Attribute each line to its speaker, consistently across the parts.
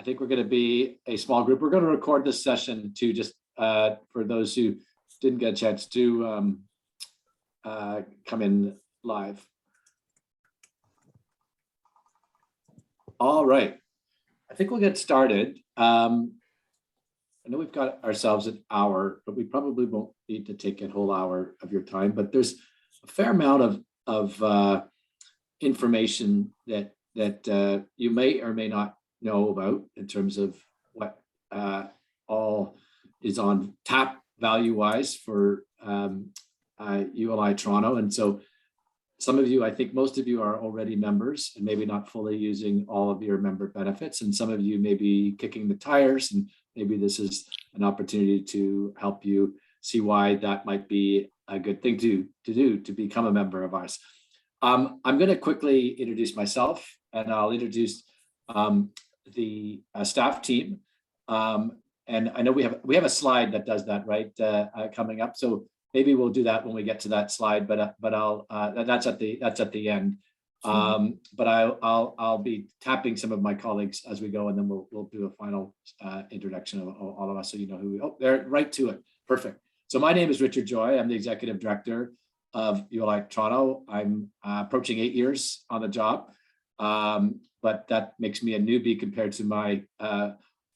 Speaker 1: I think we're going to be a small group. We're going to record this session to just for those who didn't get a chance to come in live. All right, I think we'll get started. I know we've got ourselves an hour, but we probably won't need to take a whole hour of your time. But there's a fair amount of information that you may or may not know about in terms of what all is on tap value-wise for ULI Toronto. And so some of you, I think most of you are already members and maybe not fully using all of your member benefits. And some of you may be kicking the tires, and maybe this is an opportunity to help you see why that might be a good thing to do to become a member of ours. I'm going to quickly introduce myself, and I'll introduce the staff team. And I know we have a slide that does that, right, coming up. So maybe we'll do that when we get to that slide. But I'll that's at the end. But I'll be tapping some of my colleagues as we go, and then we'll do a final introduction of all of us, so you know who we. Oh, they're right to it. Perfect. So my name is Richard Joy. I'm the executive director of ULI Toronto. I'm approaching 8 years on the job, but that makes me a newbie compared to my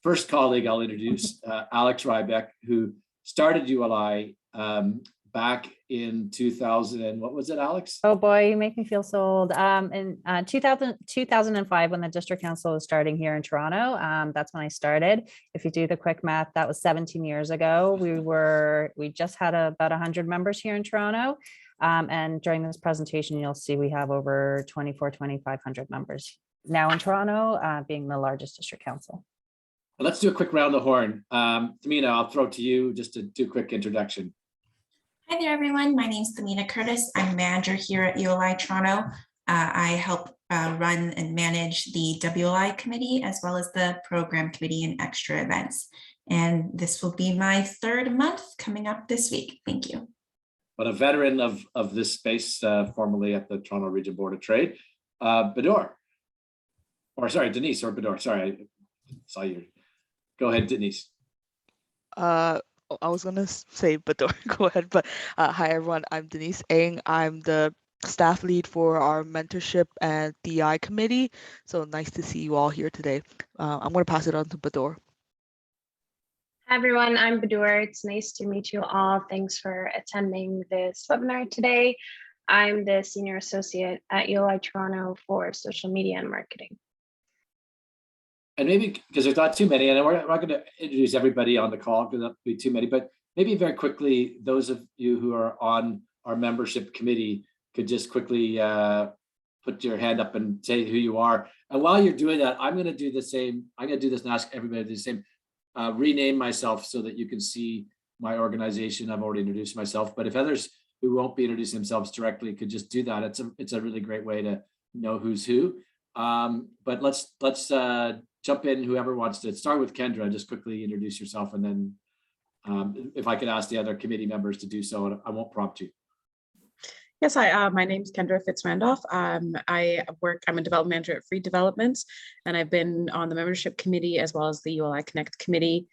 Speaker 1: first colleague I'll introduce, Alex Rybeck, who started ULI back in 2000, and what was it, Alex?
Speaker 2: Oh boy, you make me feel so old. In 2005, when the district council was starting here in Toronto, that's when I started. If you do the quick math, that was 17 years ago. We just had about 100 members here in Toronto. And during this presentation, you'll see we have over 2,500 members now in Toronto, being the largest district council.
Speaker 1: Well, let's do a quick round the horn. Tamina, I'll throw it to you just to do a quick introduction.
Speaker 3: Hi there, everyone. My name is Tamina Curtis. I'm manager here at ULI Toronto. I help run and manage the WLI committee, as well as the program committee and extra events. And this will be my third month coming up this week. Thank you.
Speaker 1: But a veteran of this space, formerly at the Toronto Region Board of Trade, Bador, or sorry, Denise or Bador. Sorry, I saw you. Go ahead, Denise.
Speaker 4: I was gonna say Bador, go ahead, but hi everyone, I'm Denise Ng. I'm the staff lead for our mentorship and DI committee. So nice to see you all here today. I'm gonna pass it on to Bador.
Speaker 5: Hi everyone, I'm Bador. It's nice to meet you all. Thanks for attending this webinar today. I'm the senior associate at ULI Toronto for social media and marketing.
Speaker 1: And maybe because there's not too many, and we're not going to introduce everybody on the call because that'll be too many, but maybe very quickly, those of you who are on our membership committee could just quickly put your hand up and say who you are. And while you're doing that, I'm going to do the same. I'm going to do this and ask everybody to do the same. Rename myself so that you can see my organization. I've already introduced myself, but if others who won't be introducing themselves directly could just do that, it's a really great way to know who's who. But let's jump in, whoever wants to start with Kendra. Just quickly introduce yourself, and then if I could ask the other committee members to do so, and I won't prompt you.
Speaker 6: Yes, hi, my name is Kendra Fitzrandolph. I'm a development manager at Free Developments, and I've been on the membership committee as well as the ULI Connect committee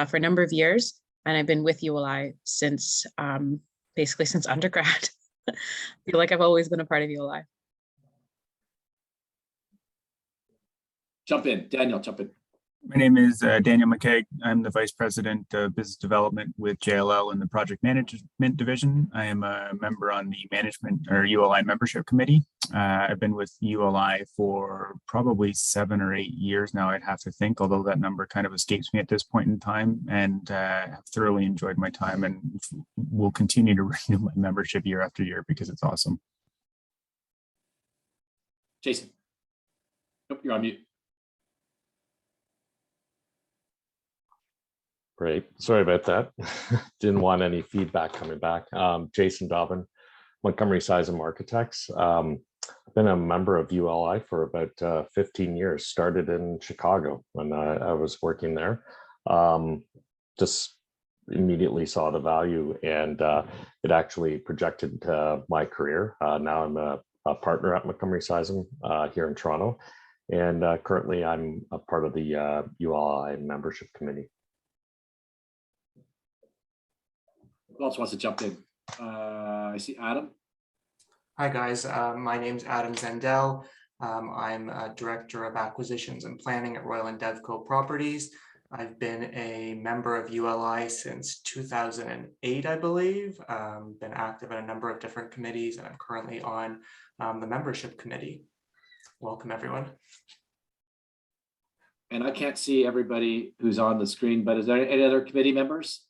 Speaker 6: for a number of years. And I've been with ULI since basically since undergrad. I feel like I've always been a part of ULI.
Speaker 1: Jump in, Daniel, jump in.
Speaker 7: My name is Daniel Mckay. I'm the Vice President of Business Development with JLL in the Project Management Division. I am a member on the Management or ULI Membership Committee. I've been with ULI for probably 7 or 8 years now, I'd have to think, although that number kind of escapes me at this point in time, and have thoroughly enjoyed my time and will continue to renew my membership year after year because it's awesome.
Speaker 1: Jason. Nope, you're on mute.
Speaker 8: Great. Sorry about that. Didn't want any feedback coming back. Jason Dobbin, Montgomery Sizem Architects. I've been a member of ULI for about 15 years. Started in Chicago when I was working there. Just immediately saw the value, and it actually projected my career. Now I'm a partner at Montgomery Sizem here in Toronto. And currently I'm a part of the ULI membership committee.
Speaker 1: Who else wants to jump in? I see Adam.
Speaker 9: Hi guys, my name's Adam Zendel. I'm a Director of Acquisitions and Planning at Royal and Devco Properties. I've been a member of ULI since 2008, I believe. Been active in a number of different committees, and I'm currently on the membership committee. Welcome, everyone.
Speaker 1: And I can't see everybody who's on the screen, but is there any other committee members?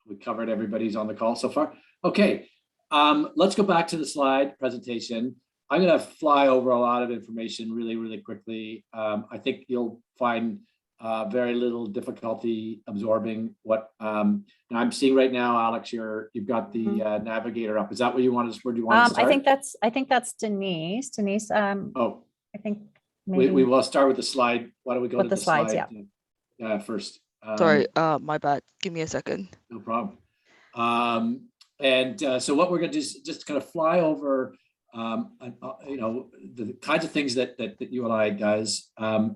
Speaker 1: We covered everybody's on the call so far. Okay, let's go back to the slide presentation. I'm going to fly over a lot of information really quickly. I think you'll find very little difficulty absorbing what I'm seeing right now. Alex, you've got the navigator up. Is that where you want to? Where do you want to start?
Speaker 2: I think that's Denise. Denise.
Speaker 1: Oh,
Speaker 2: I think maybe
Speaker 1: we will start with the slide. Why don't we go
Speaker 2: with
Speaker 1: to
Speaker 2: the slides?
Speaker 1: Yeah. First.
Speaker 4: Sorry, my bad. Give me a second.
Speaker 1: No problem. So what we're going to do is just kind of fly over, the kinds of things that ULI does. Some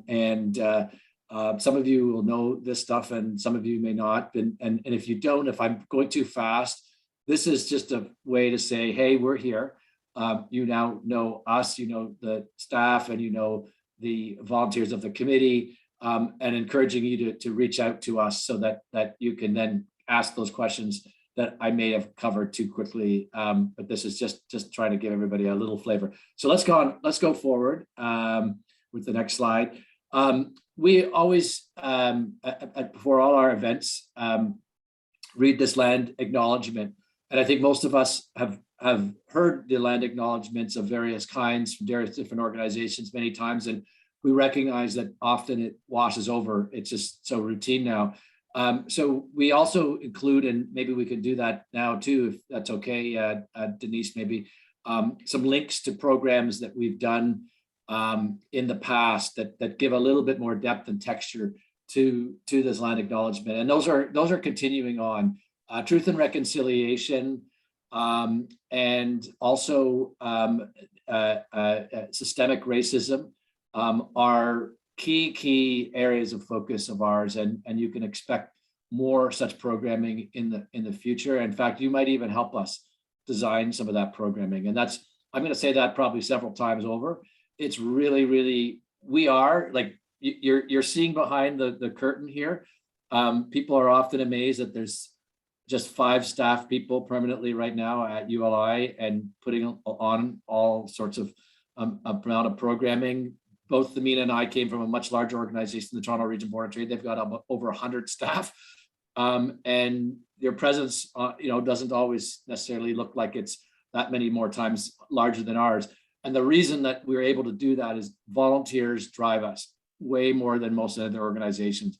Speaker 1: of you will know this stuff and some of you may not. And if you don't, if I'm going too fast, this is just a way to say, hey, we're here. You now know us, you know the staff, and you know the volunteers of the committee, and encouraging you to reach out to us so that you can then ask those questions that I may have covered too quickly. But this is just trying to give everybody a little flavor. So let's go forward with the next slide. We always, before all our events, read this land acknowledgement. And I think most of us have heard the land acknowledgements of various kinds from various different organizations many times. And we recognize that often it washes over. It's just so routine now. So we also include, and maybe we can do that now too, if that's okay, Denise, maybe some links to programs that we've done in the past that give a little bit more depth and texture to this land acknowledgement. And those are continuing on. Truth and Reconciliation, and also systemic racism are key areas of focus of ours, and you can expect more such programming in the future. In fact, you might even help us design some of that programming. And that's, I'm going to say that probably several times over. It's really, we are like, you're seeing behind the curtain here. People are often amazed that there's just 5 staff people permanently right now at ULI and putting on all sorts of amount of programming. Both Amina and I came from a much larger organization, the Toronto Region Board of Trade. They've got over 100 staff, and their presence, doesn't always necessarily look like it's that many more times larger than ours. And the reason that we're able to do that is volunteers drive us way more than most other organizations.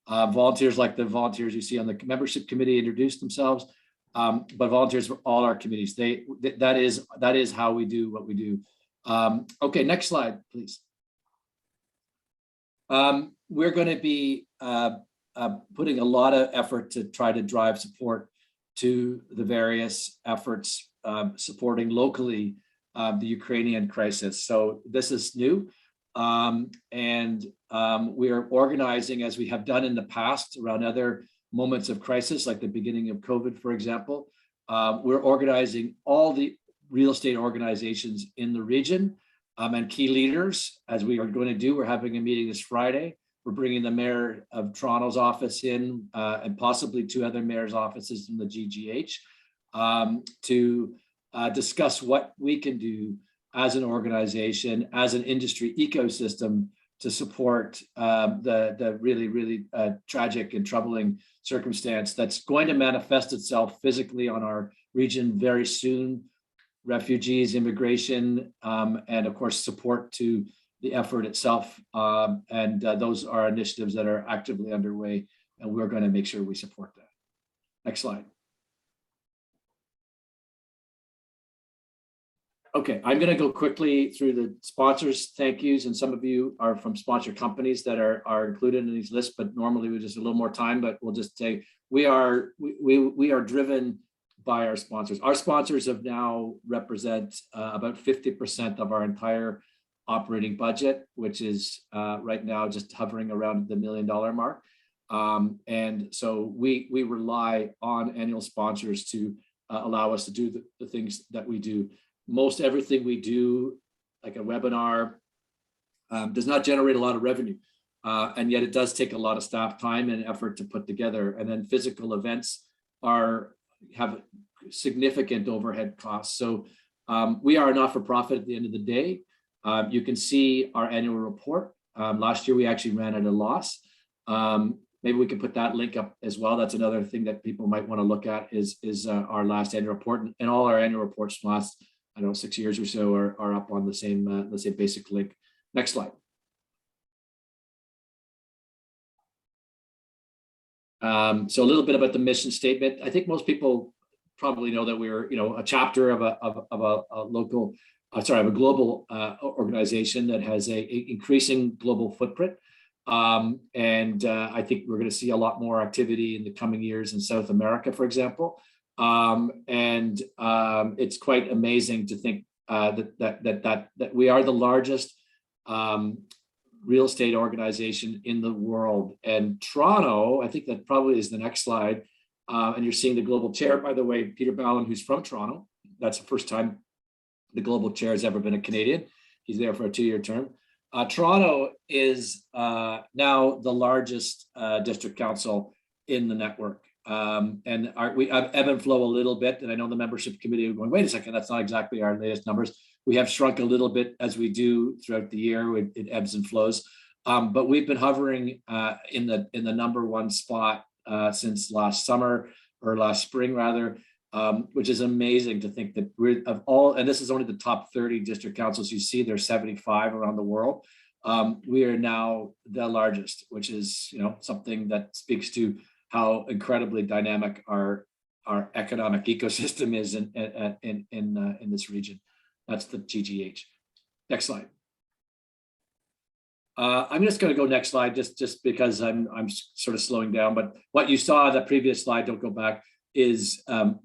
Speaker 1: Volunteers like the volunteers you see on the membership committee introduce themselves, but volunteers for all our committees. That is how we do what we do. Okay, next slide, please. We're going to be putting a lot of effort to try to drive support to the various efforts supporting locally the Ukrainian crisis. So this is new. We are organizing, as we have done in the past around other moments of crisis, like the beginning of COVID, for example. We're organizing all the real estate organizations in the region and key leaders, as we are going to do. We're having a meeting this Friday. We're bringing the mayor of Toronto's office in, and possibly 2 other mayor's offices in the GGH to discuss what we can do as an organization, as an industry ecosystem to support the really tragic and troubling circumstance that's going to manifest itself physically on our region very soon. Refugees, immigration, and of course support to the effort itself. Those are initiatives that are actively underway, and we're going to make sure we support that. Next slide. Okay, I'm going to go quickly through the sponsors, thank yous, and some of you are from sponsor companies that are included in these lists, but normally we just a little more time, but we'll just say we are driven by our sponsors. Our sponsors have now represent about 50% of our entire operating budget, which is right now just hovering around the $1 million mark. And so we rely on annual sponsors to allow us to do the things that we do. Most everything we do, like a webinar, does not generate a lot of revenue. And yet it does take a lot of staff time and effort to put together. And then physical events have significant overhead costs. So we are a not-for-profit at the end of the day. You can see our annual report. Last year, we actually ran at a loss. Maybe we can put that link up as well. That's another thing that people might want to look at is our last annual report, and all our annual reports from last, I don't know, 6 years or so are up on the same basic link. Next slide. So a little bit about the mission statement. I think most people probably know that we're, a chapter of a local, of a global organization that has a increasing global footprint. And I think we're going to see a lot more activity in the coming years in South America, for example. And it's quite amazing to think that we are the largest real estate organization in the world. And Toronto, I think that probably is the next slide. And you're seeing the global chair, by the way, Peter Ballin, who's from Toronto. That's the first time the global chair has ever been a Canadian. He's there for a 2-year term. Toronto is now the largest district council in the network. And we have ebb and flow a little bit. And I know the membership committee are going, wait a second, that's not exactly our latest numbers. We have shrunk a little bit as we do throughout the year. It ebbs and flows. But we've been hovering in the number one spot since last summer, or last spring rather, which is amazing to think that we're of all, and this is only the top 30 district councils you see, there's 75 around the world. We are now the largest, which is something that speaks to how incredibly dynamic our economic ecosystem is in this region. That's the GGH. Next slide. I'm just going to go next slide, just because I'm sort of slowing down. But what you saw on the previous slide, don't go back, is so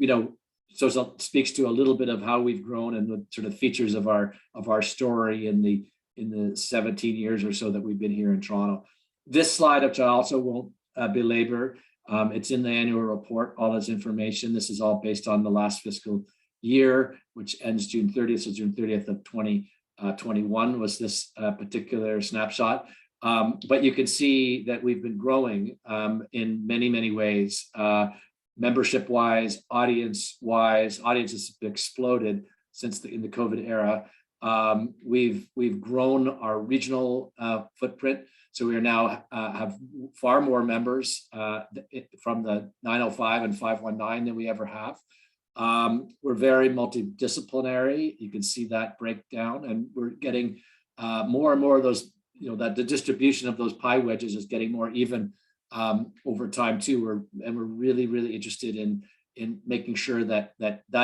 Speaker 1: it speaks to a little bit of how we've grown and the sort of features of our story in the 17 years or so that we've been here in Toronto. This slide, which I also won't belabor, it's in the annual report, all this information. This is all based on the last fiscal year, which ends June 30th. So June 30th of 2021 was this particular snapshot. But you can see that we've been growing in many, many ways. Membership wise, audience wise, audiences have exploded since in the COVID era. We've grown our regional footprint. So we are now have far more members from the 905 and 519 than we ever have. We're very multidisciplinary. You can see that breakdown, and we're getting more and more of those, that the distribution of those pie wedges is getting more even over time too. We're really, really interested in making sure that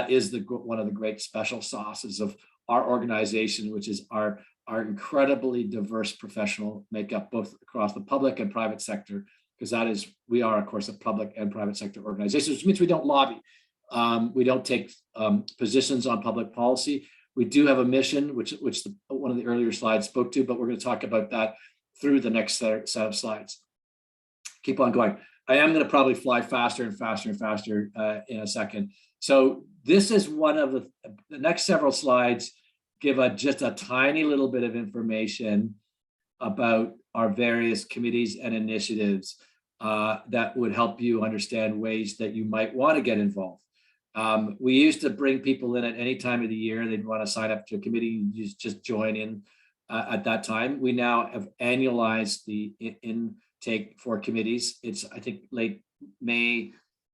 Speaker 1: is one of the great special sauces of our organization, which is our incredibly diverse professional makeup, both across the public and private sector, because we are, of course, a public and private sector organization, which means we don't lobby. We don't take positions on public policy. We do have a mission, which one of the earlier slides spoke to, but we're going to talk about that through the next set of slides. Keep on going. I am going to probably fly faster and faster and faster in a second. So this is one of the next several slides give just a tiny little bit of information about our various committees and initiatives that would help you understand ways that you might want to get involved. We used to bring people in at any time of the year. They'd want to sign up to a committee, you just join in at that time. We now have annualized the intake for committees. It's, I think, late May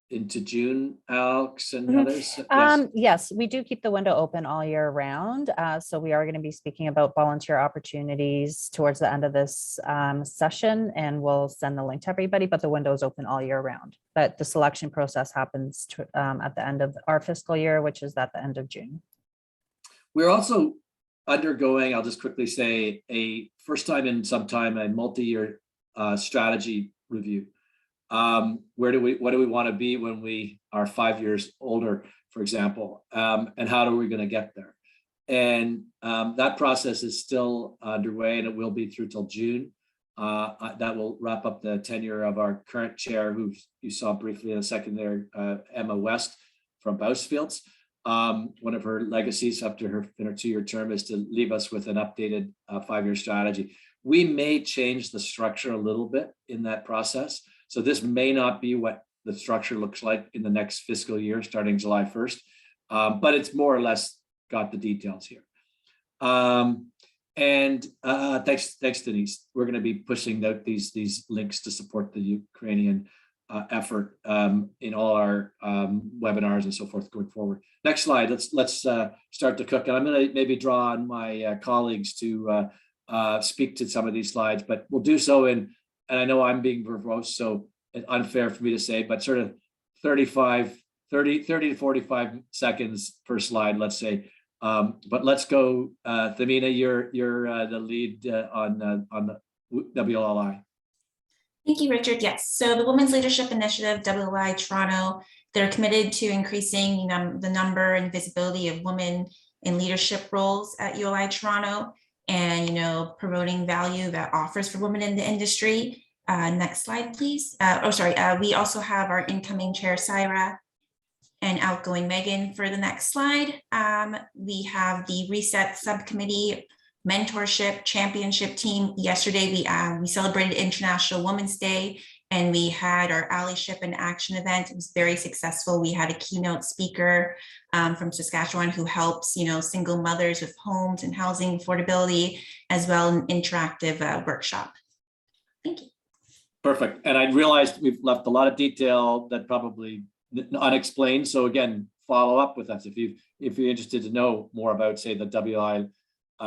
Speaker 1: into June, Alex and others.
Speaker 2: Yes, we do keep the window open all year round. So we are going to be speaking about volunteer opportunities towards the end of this session, and we'll send the link to everybody, but the window is open all year round. But the selection process happens at the end of our fiscal year, which is at the end of June.
Speaker 1: We're also undergoing, I'll just quickly say, a first time in some time, a multi-year strategy review. What do we want to be when we are 5 years older, for example, and how are we going to get there? That process is still underway, and it will be through till June. That will wrap up the tenure of our current chair, who you saw briefly in a second there, Emma West from Bousfields. One of her legacies after her 2-year term is to leave us with an updated 5-year strategy. We may change the structure a little bit in that process. So this may not be what the structure looks like in the next fiscal year, starting July 1st, but it's more or less got the details here. Thanks, Denise. We're going to be pushing out these links to support the Ukrainian effort in all our webinars and so forth going forward. Next slide. Let's start to cook. And I'm going to maybe draw on my colleagues to speak to some of these slides, but we'll do so in, and I know I'm being verbose, so it's unfair for me to say, but sort of 30 to 45 seconds per slide, let's say. But let's go, Thamina, you're the lead on the WLI.
Speaker 3: Thank you, Richard. Yes, so the Women's Leadership Initiative, WLI Toronto, they're committed to increasing the number and visibility of women in leadership roles at ULI Toronto, and promoting value that offers for women in the industry. Next slide, please. We also have our incoming chair, Syra, and outgoing Megan for the next slide. We have the Reset Subcommittee, Mentorship, Championship team. Yesterday, we celebrated International Women's Day, and we had our allyship and action event. It was very successful. We had a keynote speaker from Saskatchewan who helps, single mothers with homes and housing affordability, as well as an interactive workshop. Thank you.
Speaker 1: Perfect. And I realized we've left a lot of detail that probably unexplained. So again, follow up with us if you're interested to know more about, say, the WI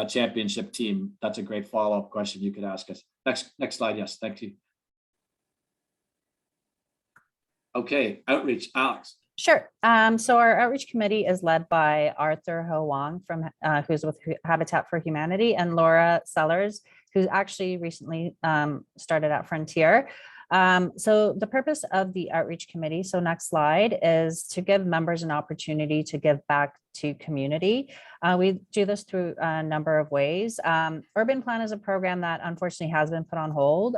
Speaker 1: championship team. That's a great follow-up question you could ask us. Next slide. Yes, thank you. Okay, outreach, Alex.
Speaker 2: Sure. So our outreach committee is led by Arthur Ho Wong from who's with Habitat for Humanity, and Laura Sellers, who's actually recently started at Frontier. So the purpose of the outreach committee, so next slide, is to give members an opportunity to give back to community. We do this through a number of ways. Urban Plan is a program that unfortunately has been put on hold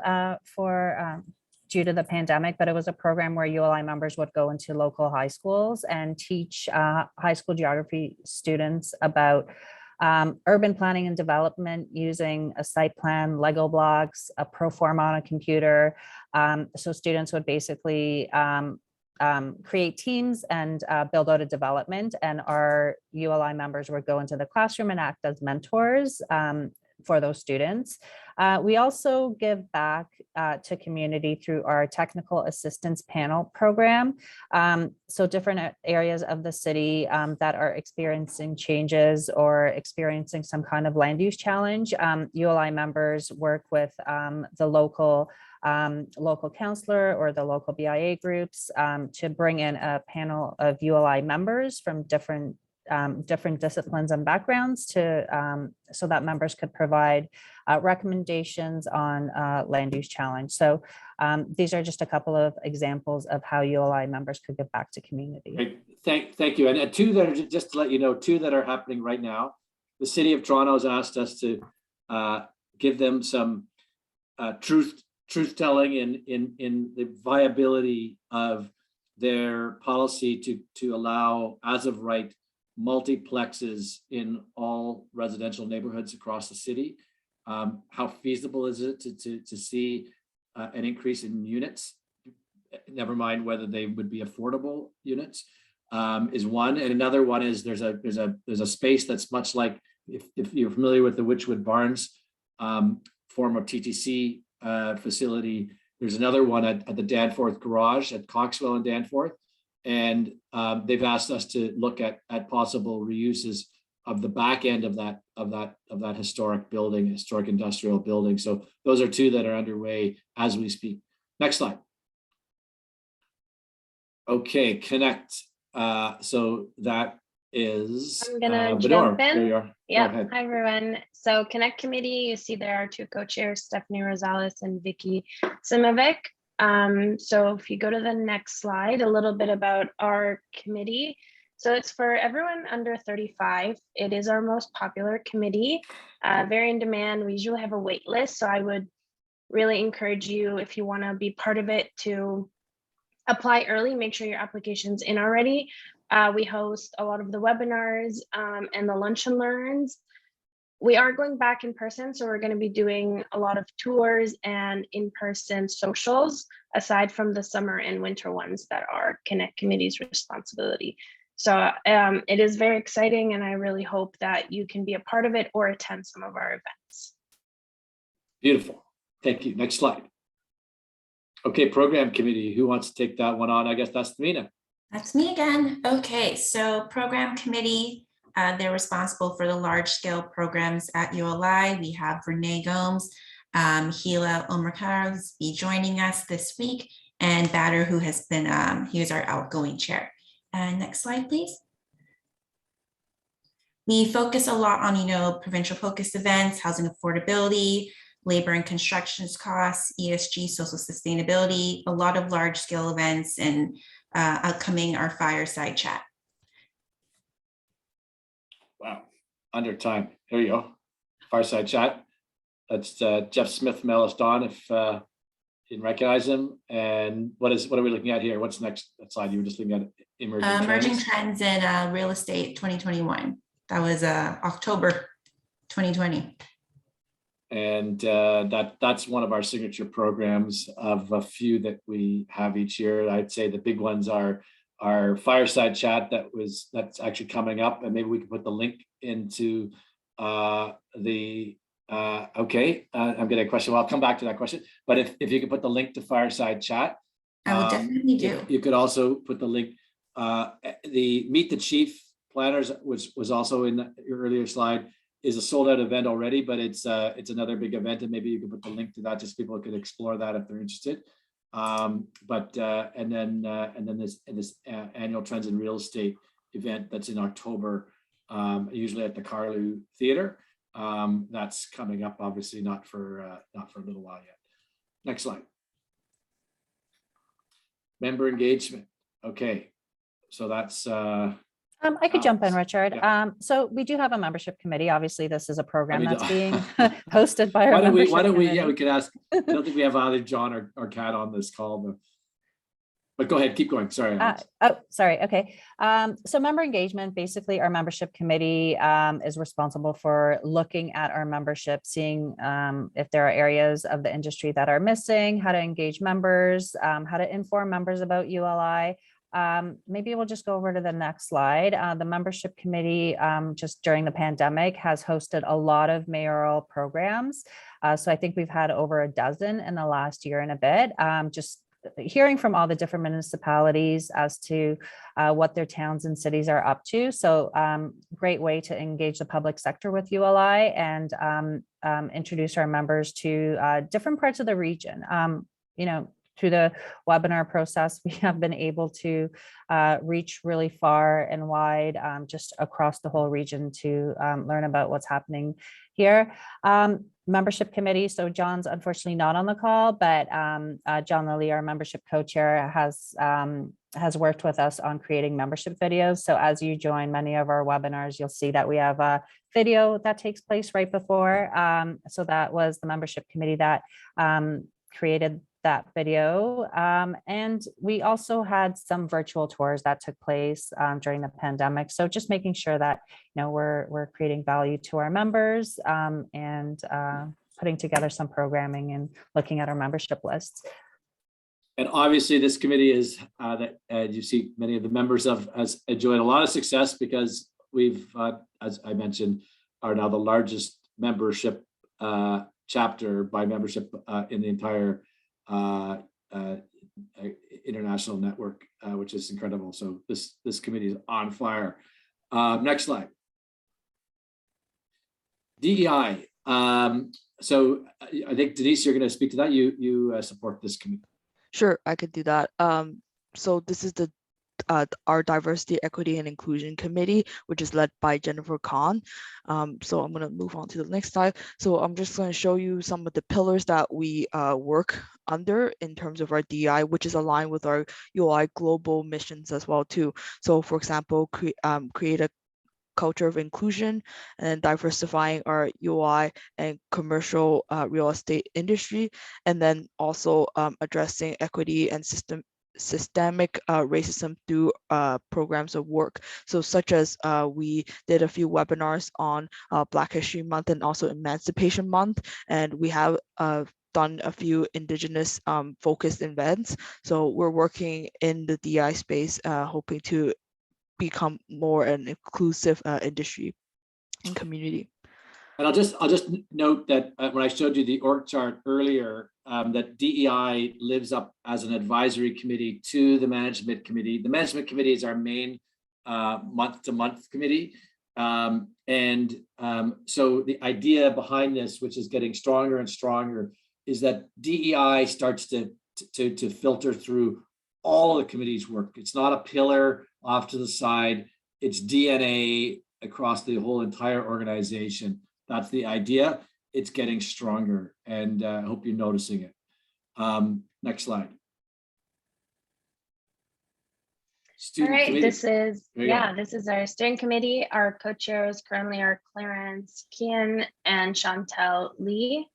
Speaker 2: due to the pandemic, but it was a program where ULI members would go into local high schools and teach high school geography students about urban planning and development using a site plan, Lego blocks, a pro forma on a computer. So students would basically create teams and build out a development, and our ULI members would go into the classroom and act as mentors for those students. We also give back to community through our technical assistance panel program. So different areas of the city that are experiencing changes or experiencing some kind of land use challenge, ULI members work with the local counselor or the local BIA groups to bring in a panel of ULI members from different disciplines and backgrounds so that members could provide recommendations on land use challenge. So these are just a couple of examples of how ULI members could give back to community.
Speaker 1: Great. Thank you. And two that are, just to let you know, two that are happening right now. The City of Toronto has asked us to give them some truth telling in the viability of their policy to allow, as of right, multiplexes in all residential neighborhoods across the city. How feasible is it to see an increase in units? Never mind whether they would be affordable units, is one. And another one is there's a space that's much like, if you're familiar with the Witchwood Barns former TTC facility, there's another one at the Danforth Garage at Coxwell and Danforth. And they've asked us to look at possible reuses of the back end of that historic building, historic industrial building. So those are two that are underway as we speak. Next slide. Okay, connect. So that is.
Speaker 5: I'm gonna jump in. There you are. Yeah. Hi everyone. So Connect Committee, you see there are two co-chairs, Stephanie Rosales and Vicky Simovic. So if you go to the next slide, a little bit about our committee. So it's for everyone under 35. It is our most popular committee, very in demand. We usually have a wait list. So I would really encourage you, if you want to be part of it, to apply early. Make sure your application's in already. We host a lot of the webinars and the lunch and learns. We are going back in person, so we're going to be doing a lot of tours and in-person socials, aside from the summer and winter ones that are Connect Committee's responsibility. So it is very exciting, and I really hope that you can be a part of it or attend some of our events.
Speaker 1: Beautiful. Thank you. Next slide. Okay, program committee. Who wants to take that one on? I guess that's Tamina.
Speaker 3: That's me again. Okay, so program committee, they're responsible for the large scale programs at ULI. We have Renee Gomes, Hila Omerkar be joining us this week, and Bader, who has been, he is our outgoing chair. Next slide, please. We focus a lot on, provincial focused events, housing affordability, labor and constructions costs, ESG, social sustainability, a lot of large scale events, and upcoming our fireside chat.
Speaker 1: Wow, under time. Here you go. Fireside chat. That's Jeff Smith, Mellis Dawn, if you didn't recognize him. And what are we looking at here? What's next slide? You were just looking at emerging
Speaker 3: trends in real estate 2021. That was October 2020.
Speaker 1: And that's one of our signature programs of a few that we have each year. I'd say the big ones are our fireside chat that's actually coming up, and maybe we can put the link into okay. I'm getting a question. Well, I'll come back to that question. But if you could put the link to fireside chat,
Speaker 3: I will definitely do.
Speaker 1: You could also put the link. The Meet the Chief Planners was also in your earlier slide. Is a sold out event already, but it's another big event, and maybe you can put the link to that just people could explore that if they're interested. And then this annual Trends in Real Estate event that's in October, usually at the Carlew Theatre. That's coming up, obviously not for a little while yet. Next slide. Member engagement. Okay, so that's.
Speaker 2: I could jump in, Richard.
Speaker 1: Yeah.
Speaker 2: So we do have a membership committee. Obviously, this is a program that's being hosted by our membership
Speaker 1: why don't we,
Speaker 2: committee.
Speaker 1: we could ask, I don't think we have either John or Kat on this call, but go ahead, keep going. Sorry.
Speaker 2: Sorry. Okay. So member engagement, basically our membership committee is responsible for looking at our membership, seeing if there are areas of the industry that are missing, how to engage members, how to inform members about ULI. Maybe we'll just go over to the next slide. The membership committee, just during the pandemic, has hosted a lot of mayoral programs. So I think we've had over a dozen in the last year and a bit, just hearing from all the different municipalities as to what their towns and cities are up to. So great way to engage the public sector with ULI and introduce our members to different parts of the region. Through the webinar process, we have been able to reach really far and wide, just across the whole region to learn about what's happening here. Membership committee. So John's unfortunately not on the call, but John Lilly, our membership co-chair, has worked with us on creating membership videos. So as you join many of our webinars, you'll see that we have a video that takes place right before. So that was the membership committee that created that video. And we also had some virtual tours that took place during the pandemic. So just making sure that, we're creating value to our members and putting together some programming and looking at our membership lists.
Speaker 1: And obviously this committee is that you see many of the members has enjoyed a lot of success because we've, as I mentioned, are now the largest membership chapter by membership in the entire international network, which is incredible. So this committee is on fire. Next slide. DEI. So I think Denise, you're going to speak to that. You support this committee.
Speaker 4: Sure, I could do that. So this is the our Diversity, Equity, and Inclusion Committee, which is led by Jennifer Kahn. So I'm going to move on to the next slide. So I'm just going to show you some of the pillars that we work under in terms of our DEI, which is aligned with our ULI global missions as well too. So for example, create a culture of inclusion and diversifying our UI and commercial real estate industry, and then also addressing equity and systemic racism through programs of work. So such as we did a few webinars on Black History Month and also Emancipation Month, and we have done a few Indigenous focused events. So we're working in the DI space, hoping to become more an inclusive industry and community.
Speaker 1: And I'll just note that when I showed you the org chart earlier, that DEI lives up as an advisory committee to the management committee. The management committee is our main month-to-month committee. So the idea behind this, which is getting stronger and stronger, is that DEI starts to filter through all of the committee's work. It's not a pillar off to the side. It's DNA across the whole entire organization. That's the idea. It's getting stronger, and I hope you're noticing it. Next slide.
Speaker 5: All right,
Speaker 1: committee.
Speaker 5: this is our steering committee. Our co-chairs currently are Clarence Kian and Chantel Lee.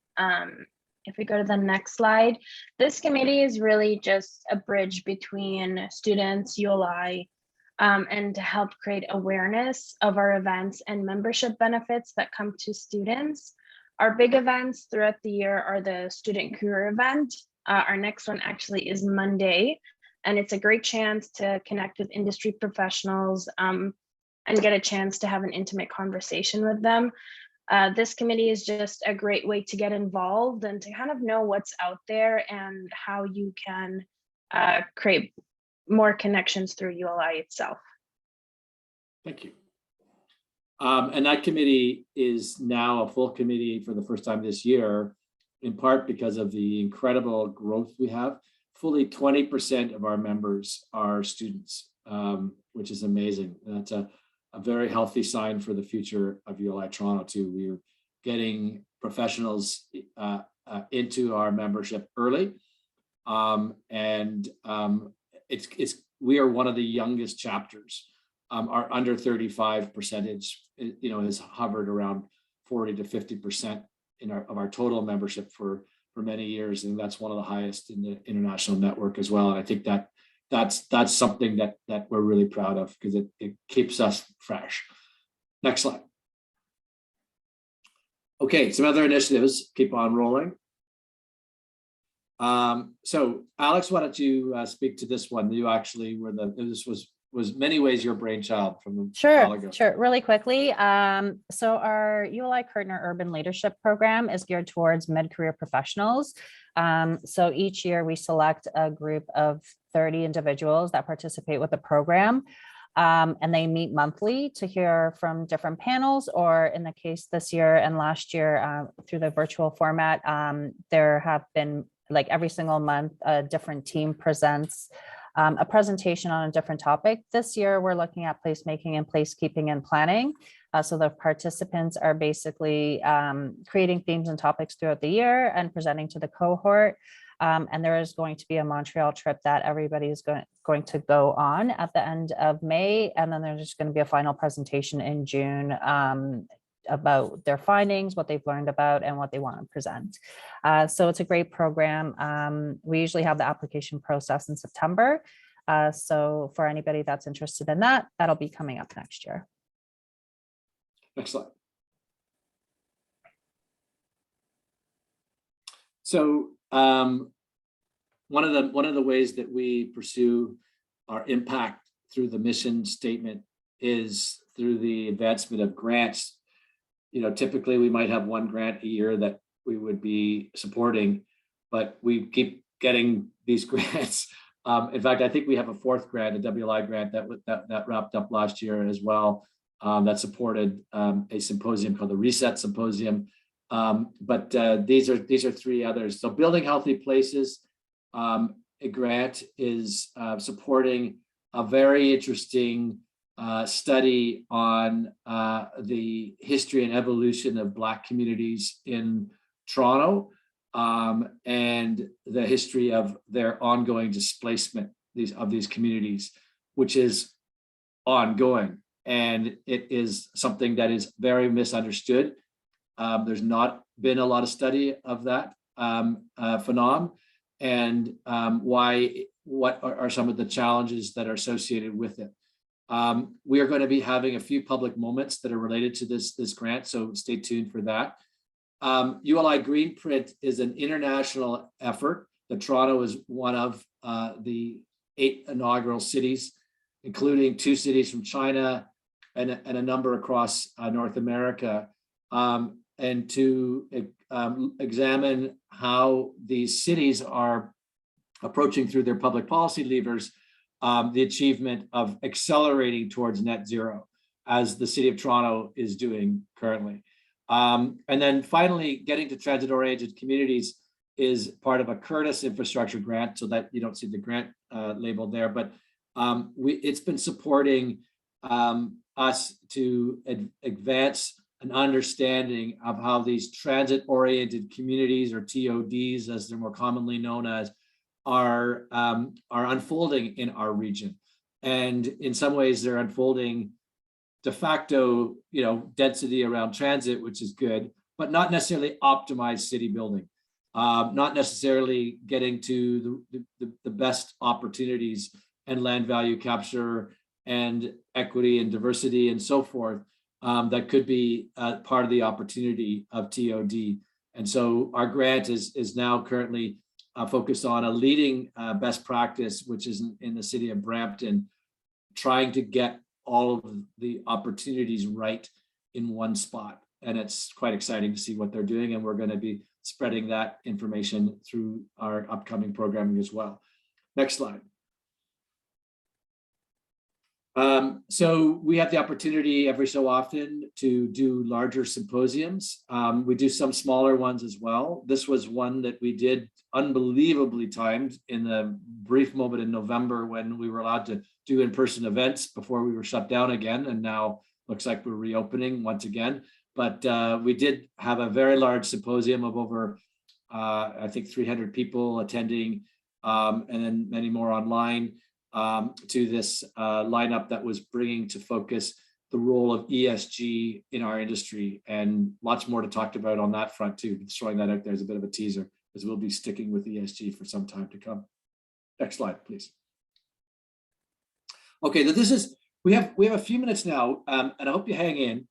Speaker 5: If we go to the next slide, this committee is really just a bridge between students, ULI, and to help create awareness of our events and membership benefits that come to students. Our big events throughout the year are the student career event. Our next one actually is Monday, and it's a great chance to connect with industry professionals and get a chance to have an intimate conversation with them. This committee is just a great way to get involved and to kind of know what's out there and how you can create more connections through ULI itself.
Speaker 1: Thank you. And that committee is now a full committee for the first time this year, in part because of the incredible growth we have. Fully 20% of our members are students, which is amazing. And that's a very healthy sign for the future of ULI Toronto too. We're getting professionals into our membership early. We are one of the youngest chapters. Our under 35 percentage, has hovered around 40 to 50% of our total membership for many years. And that's one of the highest in the international network as well. And I think that's something that we're really proud of, because it keeps us fresh. Next slide. Okay, some other initiatives keep on rolling. So Alex, why don't you speak to this one? You actually were this was many ways your brainchild from a while ago.
Speaker 2: Sure. Really quickly. So our ULI Curtner Urban Leadership Program is geared towards mid-career professionals. So each year we select a group of 30 individuals that participate with the program. And they meet monthly to hear from different panels, or in the case this year and last year through the virtual format, there have been, like, every single month, a different team presents a presentation on a different topic. This year, we're looking at placemaking and placekeeping and planning. So the participants are basically creating themes and topics throughout the year and presenting to the cohort. And there is going to be a Montreal trip that everybody is going to go on at the end of May. And then there's just going to be a final presentation in June about their findings, what they've learned about, and what they want to present. So it's a great program. We usually have the application process in September. So for anybody that's interested in that, that'll be coming up next year.
Speaker 1: Next slide. So one of the ways that we pursue our impact through the mission statement is through the advancement of grants. Typically we might have one grant a year that we would be supporting, but we keep getting these grants. In fact, I think we have a fourth grant, a WLI grant that wrapped up last year as well, that supported a symposium called the Reset Symposium. But these are three others. So Building Healthy Places, a grant is supporting a very interesting study on the history and evolution of Black communities in Toronto, and the history of their ongoing displacement of these communities, which is ongoing. And it is something that is very misunderstood. There's not been a lot of study of that phenomenon, and what are some of the challenges that are associated with it. We are going to be having a few public moments that are related to this grant, so stay tuned for that. ULI Greenprint is an international effort. Toronto is one of the 8 inaugural cities, including 2 cities from China and a number across North America, and to examine how these cities are approaching through their public policy levers the achievement of accelerating towards net zero, as the city of Toronto is doing currently. And then finally, getting to transit-oriented communities is part of a Curtis infrastructure grant, so that you don't see the grant label there, but it's been supporting us to advance an understanding of how these transit-oriented communities, or TODs, as they're more commonly known as, are unfolding in our region. And in some ways, they're unfolding de facto, density around transit, which is good, but not necessarily optimized city building, not necessarily getting to the best opportunities and land value capture and equity and diversity and so forth, that could be part of the opportunity of TOD. And so our grant is now currently focused on a leading best practice, which is in the city of Brampton, trying to get all of the opportunities right in one spot. And it's quite exciting to see what they're doing. And we're going to be spreading that information through our upcoming programming as well. Next slide. So we have the opportunity every so often to do larger symposiums. We do some smaller ones as well. This was one that we did unbelievably timed in the brief moment in November when we were allowed to do in-person events before we were shut down again. And now looks like we're reopening once again. But we did have a very large symposium of over, I think, 300 people attending, and then many more online, to this lineup that was bringing to focus the role of ESG in our industry, and lots more to talk about on that front too. Just throwing that out there as a bit of a teaser, because we'll be sticking with ESG for some time to come. Next slide, please. Okay, we have a few minutes now, and I hope you hang in,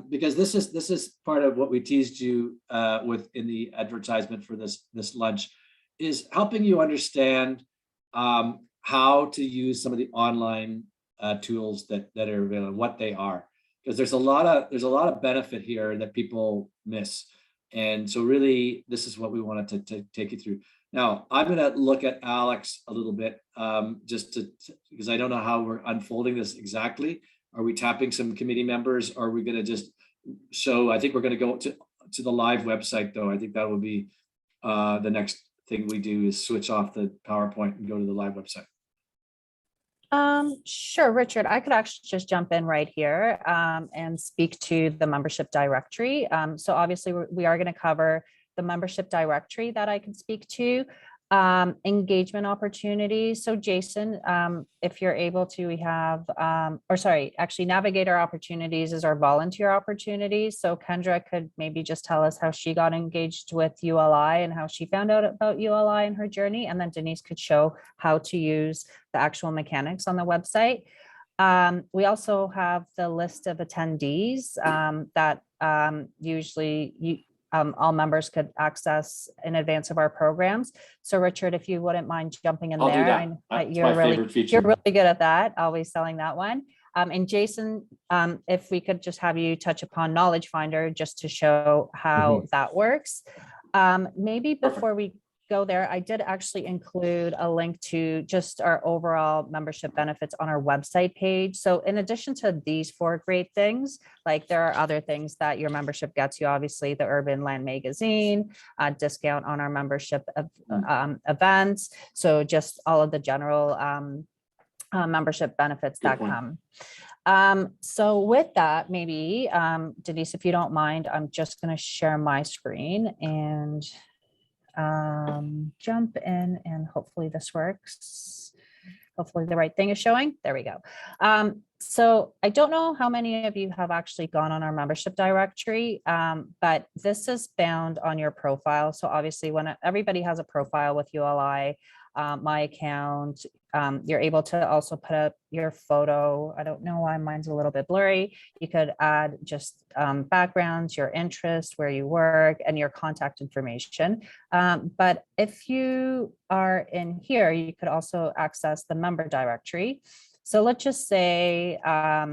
Speaker 1: because this is part of what we teased you with in the advertisement for this lunch, is helping you understand how to use some of the online tools that are available, what they are, because there's a lot of benefit here that people miss. And so really, this is what we wanted to take you through. Now, I'm going to look at Alex a little bit, because I don't know how we're unfolding this exactly. Are we tapping some committee members? Or are we going to just show? I think we're going to go to the live website, though. I think that will be the next thing we do, is switch off the PowerPoint and go to the live website.
Speaker 2: Sure, Richard, I could actually just jump in right here and speak to the membership directory. So obviously we are going to cover the membership directory that I can speak to, engagement opportunities. So Jason, if you're able to, we have, actually navigator opportunities is our volunteer opportunities. So Kendra could maybe just tell us how she got engaged with ULI and how she found out about ULI and her journey. And then Denise could show how to use the actual mechanics on the website. We also have the list of attendees that usually all members could access in advance of our programs. So Richard, if you wouldn't mind jumping in
Speaker 1: I'll
Speaker 2: there.
Speaker 1: do that.
Speaker 2: You're really good at that, always selling that one. And Jason, if we could just have you touch upon Knowledge Finder just to show how that works. Maybe before we go there, I did actually include a link to just our overall membership benefits on our website page. So in addition to these 4 great things, like there are other things that your membership gets you, obviously the Urban Land Magazine, discount on our membership events. So just all of the general membership benefits
Speaker 1: Good
Speaker 2: that
Speaker 1: point.
Speaker 2: come. So with that, maybe, Denise, if you don't mind, I'm just going to share my screen and jump in, and hopefully this works. Hopefully the right thing is showing. There we go. So I don't know how many of you have actually gone on our membership directory, but this is found on your profile. So obviously when everybody has a profile with ULI, my account, you're able to also put up your photo. I don't know why mine's a little bit blurry. You could add just backgrounds, your interest, where you work, and your contact information. But if you are in here, you could also access the member directory. So let's just say, I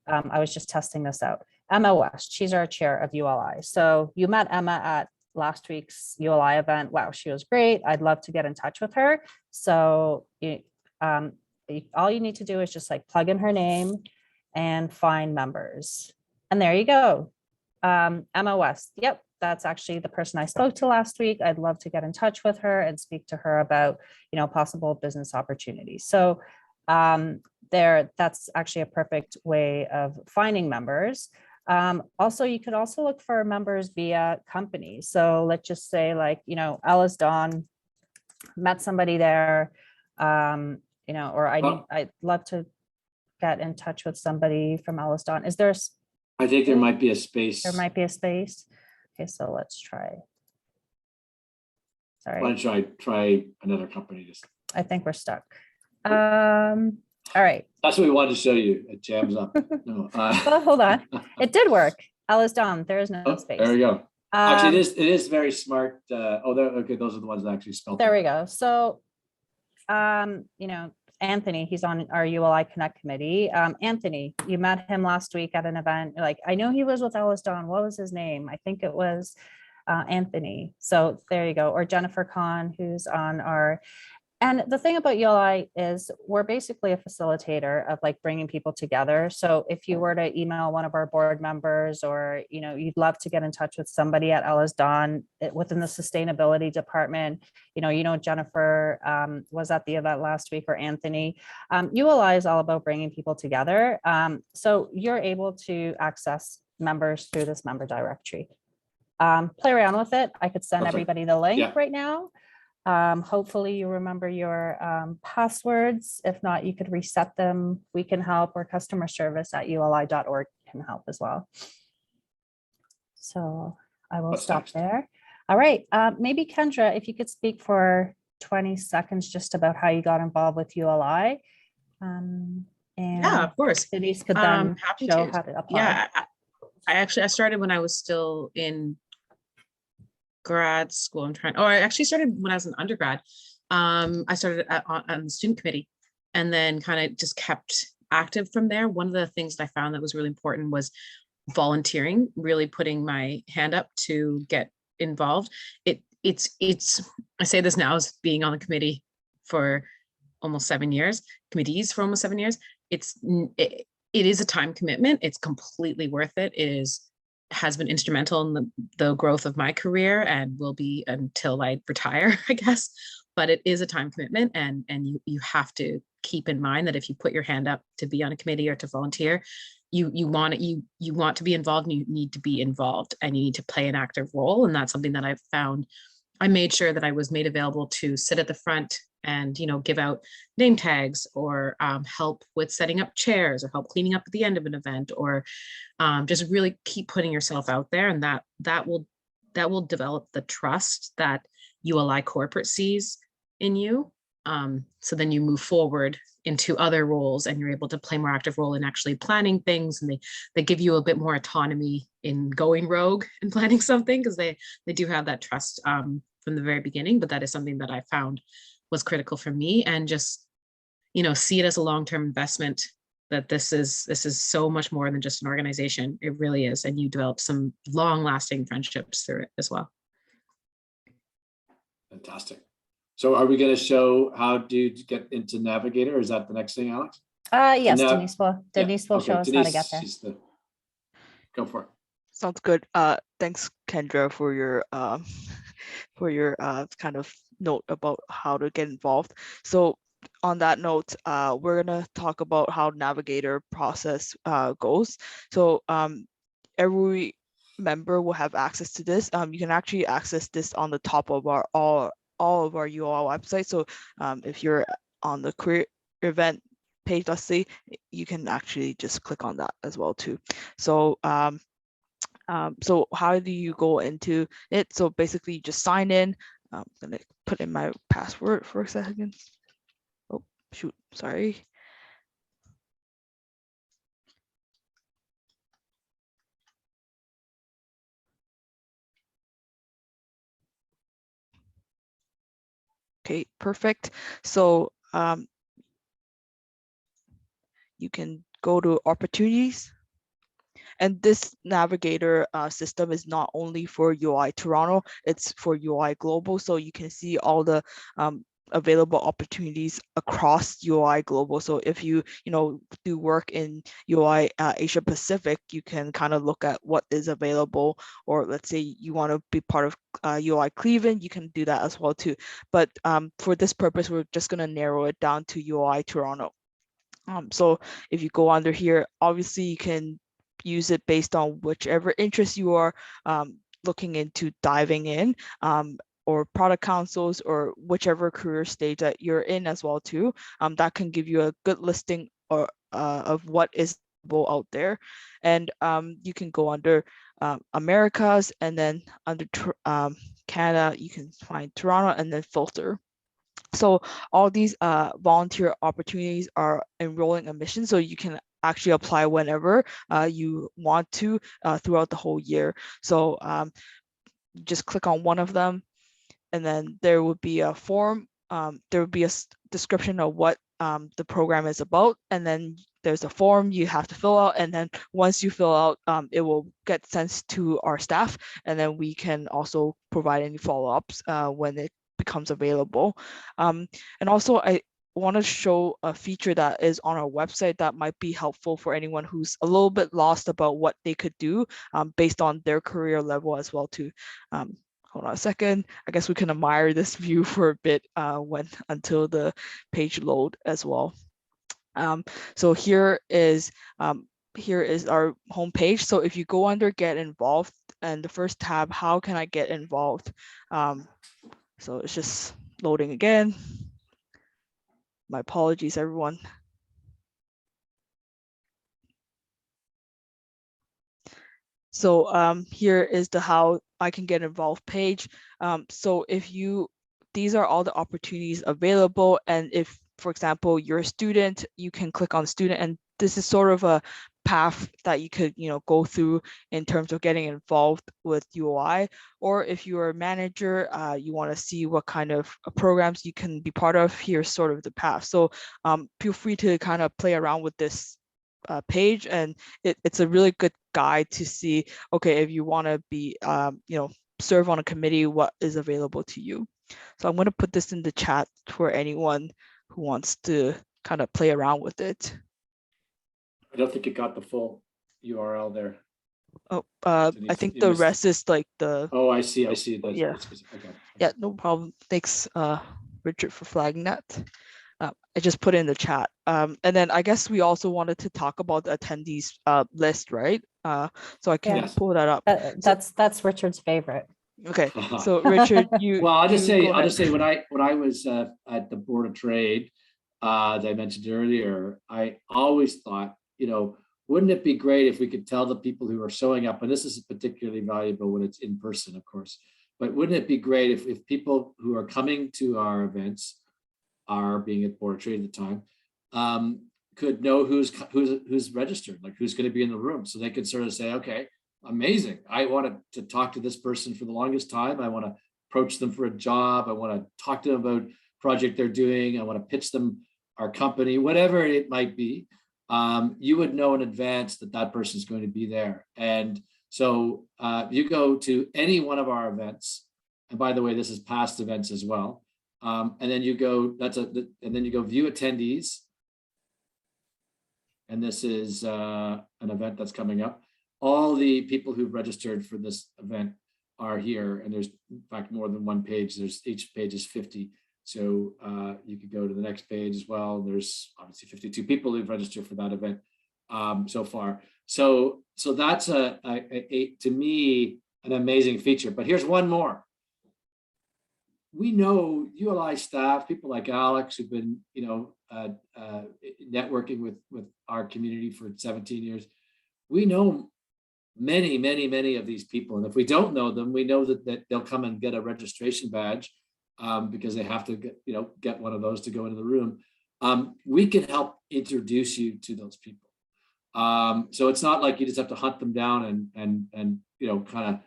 Speaker 2: was just testing this out. Emma West, she's our chair of ULI. So you met Emma at last week's ULI event. Wow, she was great. I'd love to get in touch with her. So all you need to do is just like plug in her name and find members. And there you go. Emma West. Yep, that's actually the person I spoke to last week. I'd love to get in touch with her and speak to her about, possible business opportunities. So that's actually a perfect way of finding members. Also, you could also look for members via companies. So let's just say Ellis Dawn, met somebody there, or I'd love to get in touch with somebody from Ellis Dawn. Is there?
Speaker 1: I think there might be a space.
Speaker 2: There might be a space. Okay, so let's try. Sorry.
Speaker 1: Why don't I try another company?
Speaker 2: I think we're stuck. All right.
Speaker 1: That's what we wanted to show you. It jams up. No,
Speaker 2: well, hold on. It did work. Ellis Dawn. There is no space.
Speaker 1: There we go. Actually, it is very smart. Okay, those are the ones that actually spelled.
Speaker 2: There we go. So, Anthony, he's on our ULI Connect committee. Anthony, you met him last week at an event. Like, I know he was with Ellis Dawn. What was his name? I think it was Anthony. So there you go. Or Jennifer Kahn, who's on our. And the thing about ULI is we're basically a facilitator of bringing people together. So if you were to email one of our board members, or, you'd love to get in touch with somebody at Ellis Dawn within the sustainability department, Jennifer was at the event last week, or Anthony. ULI is all about bringing people together. So you're able to access members through this member directory. Play around with it. I could send everybody the link right now. Hopefully you remember your passwords. If not, you could reset them. We can help, or customer service at uli.org can help as well. So I will stop there. All right. Maybe Kendra, if you could speak for 20 seconds just about how you got involved with ULI. And
Speaker 6: yeah, of course.
Speaker 2: Denise could then show how to apply.
Speaker 6: Yeah, I started when I was still in grad school. I actually started when I was an undergrad. I started on the student committee, and then kind of just kept active from there. One of the things that I found that was really important was volunteering, really putting my hand up to get involved. It's I say this now as being on the committee for almost 7 years, committees for almost 7 years. It is a time commitment. It's completely worth it. It has been instrumental in the growth of my career, and will be until I retire, I guess. But it is a time commitment, and you have to keep in mind that if you put your hand up to be on a committee or to volunteer, you want to be involved, and you need to be involved, and you need to play an active role. And that's something that I've found. I made sure that I was made available to sit at the front and give out name tags, or help with setting up chairs, or help cleaning up at the end of an event, or just really keep putting yourself out there. And that will develop the trust that ULI corporate sees in you. So then you move forward into other roles, and you're able to play more active role in actually planning things, and they give you a bit more autonomy in going rogue and planning something, because they do have that trust from the very beginning. But that is something that I found was critical for me, and just see it as a long-term investment, that this is so much more than just an organization. It really is. And you develop some long-lasting friendships through it as well.
Speaker 1: Fantastic. So are we going to show how to get into Navigator? Is that the next thing, Alex?
Speaker 2: Yes, Denise will show us how to get there.
Speaker 1: Go for it.
Speaker 4: Sounds good. Thanks, Kendra, for your kind of note about how to get involved. So on that note, we're gonna talk about how Navigator process goes. So every member will have access to this. You can actually access this on the top of our all of our ULI website. So if you're on the career event page, let's say, you can actually just click on that as well too. So so how do you go into it? So basically you just sign in. I'm gonna put in my password for a second. Oh, shoot, sorry. Okay, perfect. So you can go to opportunities. And this Navigator system is not only for ULI Toronto, it's for ULI Global. So you can see all the available opportunities across ULI Global. So if you do work in ULI Asia Pacific, you can kind of look at what is available. Or let's say you want to be part of ULI Cleveland, you can do that as well too. But for this purpose, we're just going to narrow it down to ULI Toronto. So if you go under here, obviously you can use it based on whichever interest you are looking into diving in, or product councils, or whichever career stage that you're in as well too. That can give you a good listing or of what is out there. And you can go under Americas, and then under Canada, you can find Toronto and then filter. So all these volunteer opportunities are enrolling admission, so you can actually apply whenever you want to throughout the whole year. So just click on one of them, and then there would be a form. There would be a description of what the program is about, and then there's a form you have to fill out, and then once you fill out, it will get sent to our staff, and then we can also provide any follow-ups when it becomes available. And also I want to show a feature that is on our website that might be helpful for anyone who's a little bit lost about what they could do based on their career level as well too. Hold on a second. I guess we can admire this view for a bit until the page load as well. So here is our homepage. So if you go under Get Involved, and the first tab, How can I get involved? So it's just loading again. My apologies, everyone. So here is the How I can get involved page. So these are all the opportunities available. And if, for example, you're a student, you can click on student, and this is sort of a path that you could go through in terms of getting involved with ULI. Or if you're a manager, you want to see what kind of programs you can be part of, here's sort of the path. So feel free to kind of play around with this page, and it's a really good guide to see, okay, if you want to be serve on a committee, what is available to you. So I'm going to put this in the chat for anyone who wants to kind of play around with it.
Speaker 1: I don't think it got the full URL there.
Speaker 4: Oh, I think the rest is like the.
Speaker 1: Oh, I see.
Speaker 4: Yeah.
Speaker 1: Okay.
Speaker 4: Yeah, no problem. Thanks, Richard, for flagging that. I just put it in the chat. And then I guess we also wanted to talk about the attendees list, right? So I can pull that up.
Speaker 2: That's Richard's favorite.
Speaker 4: Okay, so Richard,
Speaker 1: well, I'll just say when I was at the Board of Trade, as I mentioned earlier, I always thought, wouldn't it be great if we could tell the people who are showing up, and this is particularly valuable when it's in person, of course, but wouldn't it be great if people who are coming to our events, are being at Board of Trade at the time, could know who's registered, like who's going to be in the room, so they could sort of say, okay, amazing, I wanted to talk to this person for the longest time, I want to approach them for a job, I want to talk to them about project they're doing, I want to pitch them our company, whatever it might be. You would know in advance that person's going to be there. And so you go to any one of our events, and by the way, this is past events as well. And then you go, and then you go view attendees. And this is an event that's coming up. All the people who've registered for this event are here. And there's in fact more than one page. Each page is 50 So you could go to the next page as well. There's obviously 52 people who've registered for that event so far. So that's to me, an amazing feature. But here's one more. We know ULI staff, people like Alex, who've been, networking with our community for 17 years. We know many of these people. And if we don't know them, we know that they'll come and get a registration badge because they have to get one of those to go into the room. We can help introduce you to those people. So it's not like you just have to hunt them down and kind of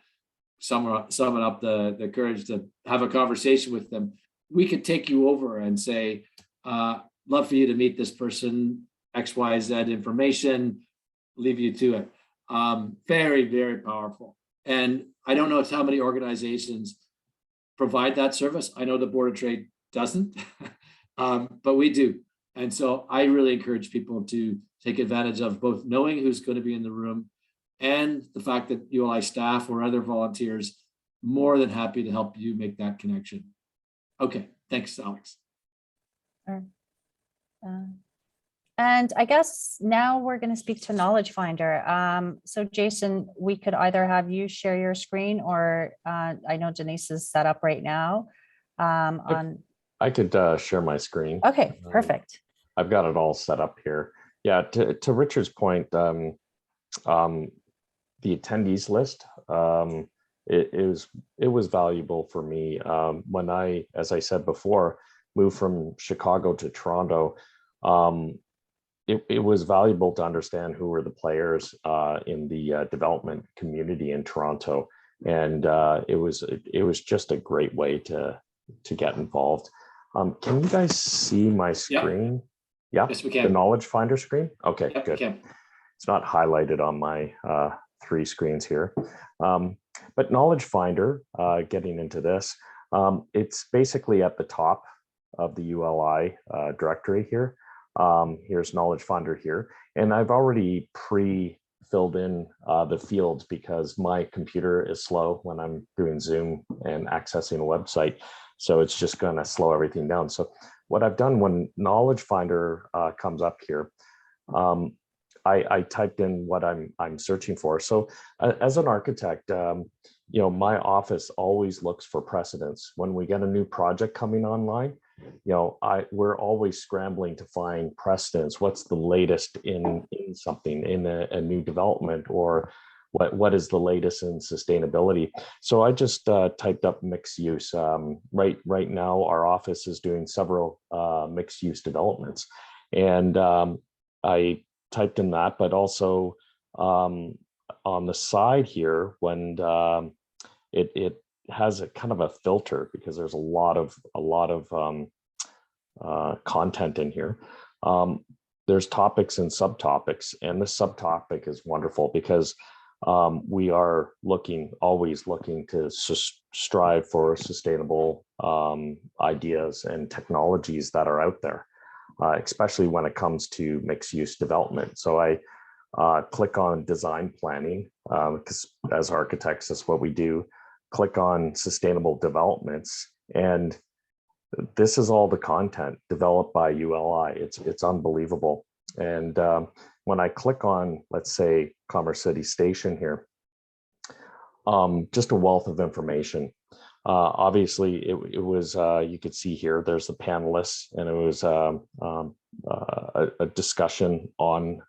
Speaker 1: summon up the courage to have a conversation with them. We could take you over and say, love for you to meet this person, XYZ information, leave you to it. Very powerful. And I don't know how many organizations provide that service. I know the Board of Trade doesn't, but we do. And so I really encourage people to take advantage of both knowing who's going to be in the room and the fact that ULI staff or other volunteers more than happy to help you make that connection. Okay, thanks, Alex.
Speaker 2: And I guess now we're going to speak to Knowledge Finder. So Jason, we could either have you share your screen, or I know Denise is set up right now.
Speaker 8: I could share my screen.
Speaker 2: Okay, perfect.
Speaker 8: I've got it all set up here. Yeah, to Richard's point, the attendees list, it was valuable for me when I, as I said before, moved from Chicago to Toronto. It was valuable to understand who were the players in the development community in Toronto, and it was just a great way to get involved. Can you guys see my screen? Yeah,
Speaker 1: yes, we can.
Speaker 8: The Knowledge Finder screen. Okay,
Speaker 1: yep,
Speaker 8: good. It's not highlighted on my 3 screens here, but Knowledge Finder. Getting into this, it's basically at the top of the ULI directory here. Here's Knowledge Finder here, and I've already pre-filled in the fields because my computer is slow when I'm doing Zoom and accessing a website, so it's just going to slow everything down. So what I've done when Knowledge Finder comes up here, I typed in what I'm searching for. So as an architect, my office always looks for precedents. When we get a new project coming online, we're always scrambling to find precedents. What's the latest in something, in a new development, or what is the latest in sustainability? So I just typed up mixed use. Right now, our office is doing several mixed use developments, and I typed in that, but also on the side here, when it has a kind of a filter because there's a lot of content in here. There's topics and subtopics, and this subtopic is wonderful because we are always looking to strive for sustainable ideas and technologies that are out there, especially when it comes to mixed use development. So I click on design planning, because as architects, that's what we do. Click on sustainable developments, and this is all the content developed by ULI. It's unbelievable. And when I click on, let's say, Commerce City Station here, just a wealth of information. Obviously, it was, you could see here, there's the panelists, and it was a discussion on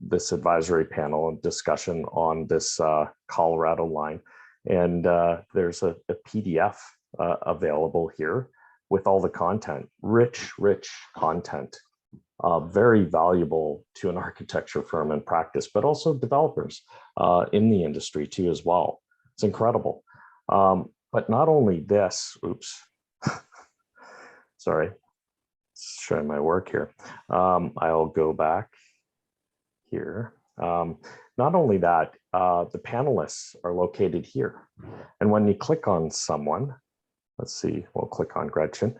Speaker 8: this advisory panel and discussion on this Colorado line. And there's a PDF available here with all the content, rich content, very valuable to an architecture firm in practice, but also developers in the industry too as well. It's incredible. But not only this, oops, sorry, showing my work here. I'll go back here. Not only that, the panelists are located here. And when you click on someone, let's see, we'll click on Gretchen.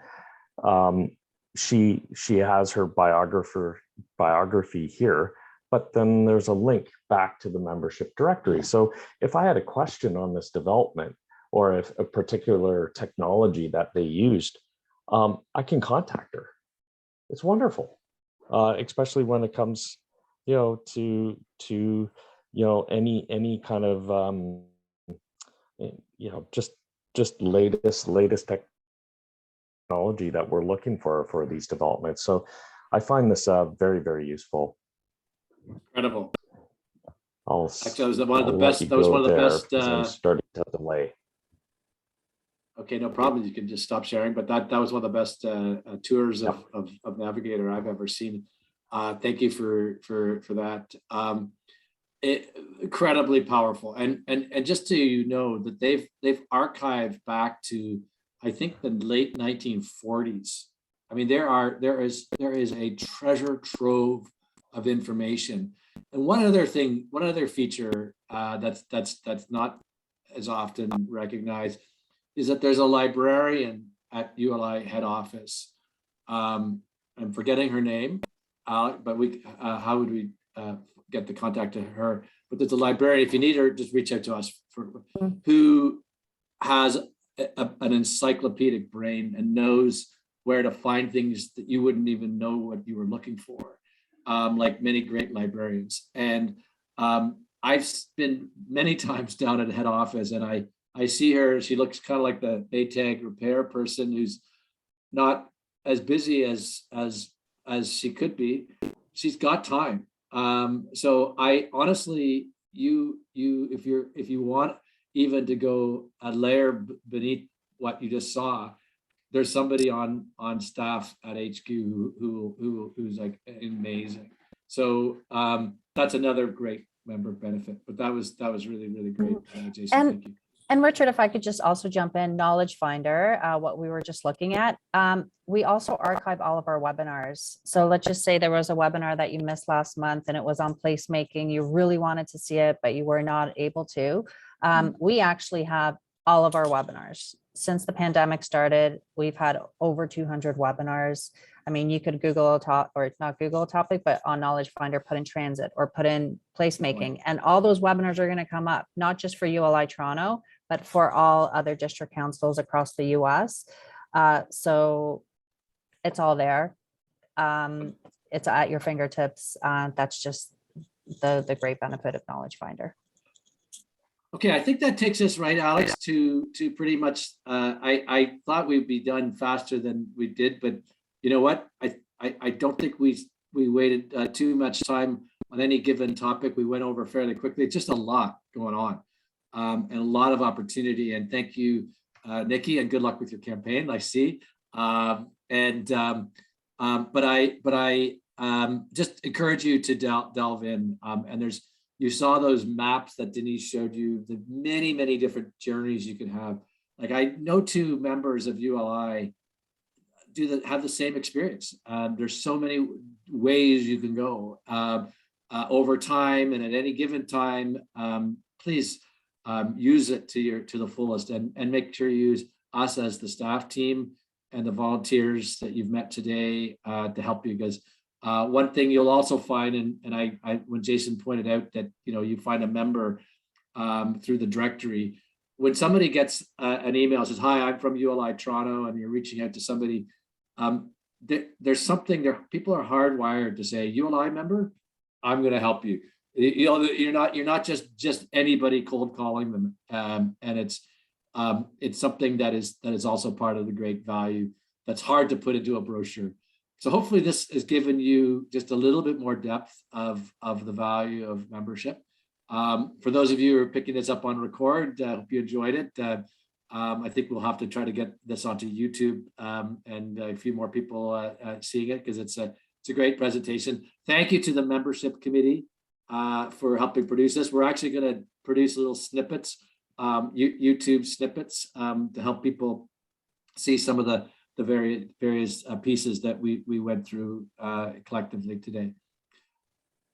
Speaker 8: She has her biography here, but then there's a link back to the membership directory. So if I had a question on this development, or if a particular technology that they used, I can contact her. It's wonderful, especially when it comes, to any kind of just latest technology that we're looking for these developments. So I find this very, very useful.
Speaker 1: Incredible.
Speaker 8: Actually,
Speaker 1: that was one of the best. That was one of the best.
Speaker 8: I'm starting to delay.
Speaker 1: Okay, no problem. You can just stop sharing. But that was one of the best tours
Speaker 8: Yep.
Speaker 1: of Navigator I've ever seen. Thank you for that. Incredibly powerful, and just so you know that they've archived back to, I think, the late 1940s. I mean, there is a treasure trove of information. And one other feature that's not as often recognized is that there's a librarian at ULI head office. I'm forgetting her name, but how would we get the contact to her? But there's a librarian. If you need her, just reach out to us. Who has an encyclopedic brain and knows where to find things that you wouldn't even know what you were looking for, like many great librarians. And I've been many times down at head office, and I see her. She looks kind of like the Maytag repair person who's not as busy as she could be. She's got time. So I honestly, if you want even to go a layer beneath what you just saw, there's somebody on staff at HQ who's like amazing. So that's another great member benefit. But that was really, really great, Jason. Thank you.
Speaker 2: And Richard, if I could just also jump in, Knowledge Finder, what we were just looking at, we also archive all of our webinars. So let's just say there was a webinar that you missed last month and it was on placemaking. You really wanted to see it, but you were not able to. We actually have all of our webinars. Since the pandemic started, we've had over 200 webinars. I mean, you could Google a top, or not Google a topic, but on Knowledge Finder, put in transit or put in placemaking, and all those webinars are going to come up, not just for ULI Toronto, but for all other district councils across the US. So it's all there. It's at your fingertips. That's just the great benefit of Knowledge Finder.
Speaker 1: Okay, I think that takes us right, Alex, to pretty much, I thought we'd be done faster than we did, but you know what? I don't think we waited too much time on any given topic. We went over fairly quickly. It's just a lot going on, and a lot of opportunity. And thank you, Nikki, and good luck with your campaign. I see. But I just encourage you to delve in. And you saw those maps that Denise showed you, the many, many different journeys you can have. Like I know 2 members of ULI have the same experience. There's so many ways you can go over time, and at any given time. Please use it to the fullest, and make sure you use us as the staff team and the volunteers that you've met today to help you. Because one thing you'll also find, and I when Jason pointed out that you find a member through the directory, when somebody gets an email that says, "Hi, I'm from ULI Toronto," and you're reaching out to somebody, there's something there. People are hardwired to say, "ULI member, I'm going to help you." You're not just anybody cold calling them, and it's something that is also part of the great value that's hard to put into a brochure. So hopefully this has given you just a little bit more depth of the value of membership. For those of you who are picking this up on record, I hope you enjoyed it. I think we'll have to try to get this onto YouTube and a few more people seeing it, because it's a great presentation. Thank you to the membership committee for helping produce this. We're actually going to produce little snippets, YouTube snippets, to help people see some of the various pieces that we went through collectively today.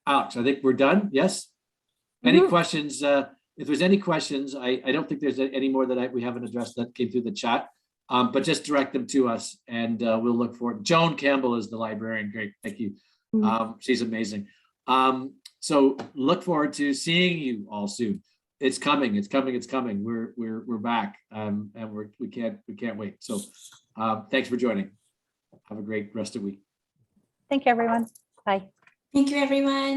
Speaker 1: Alex, I think we're done. Yes. Any questions? If there's any questions, I don't think there's any more that we haven't addressed that came through the chat, but just direct them to us, and we'll look for it. Joan Campbell is the librarian. Great, thank you. She's amazing. So look forward to seeing you all soon. It's coming. It's coming. It's coming. We're back, and we can't wait. So, thanks for joining. Have a great rest of the week.
Speaker 2: Thank you, everyone. Bye.
Speaker 3: Thank you, everyone.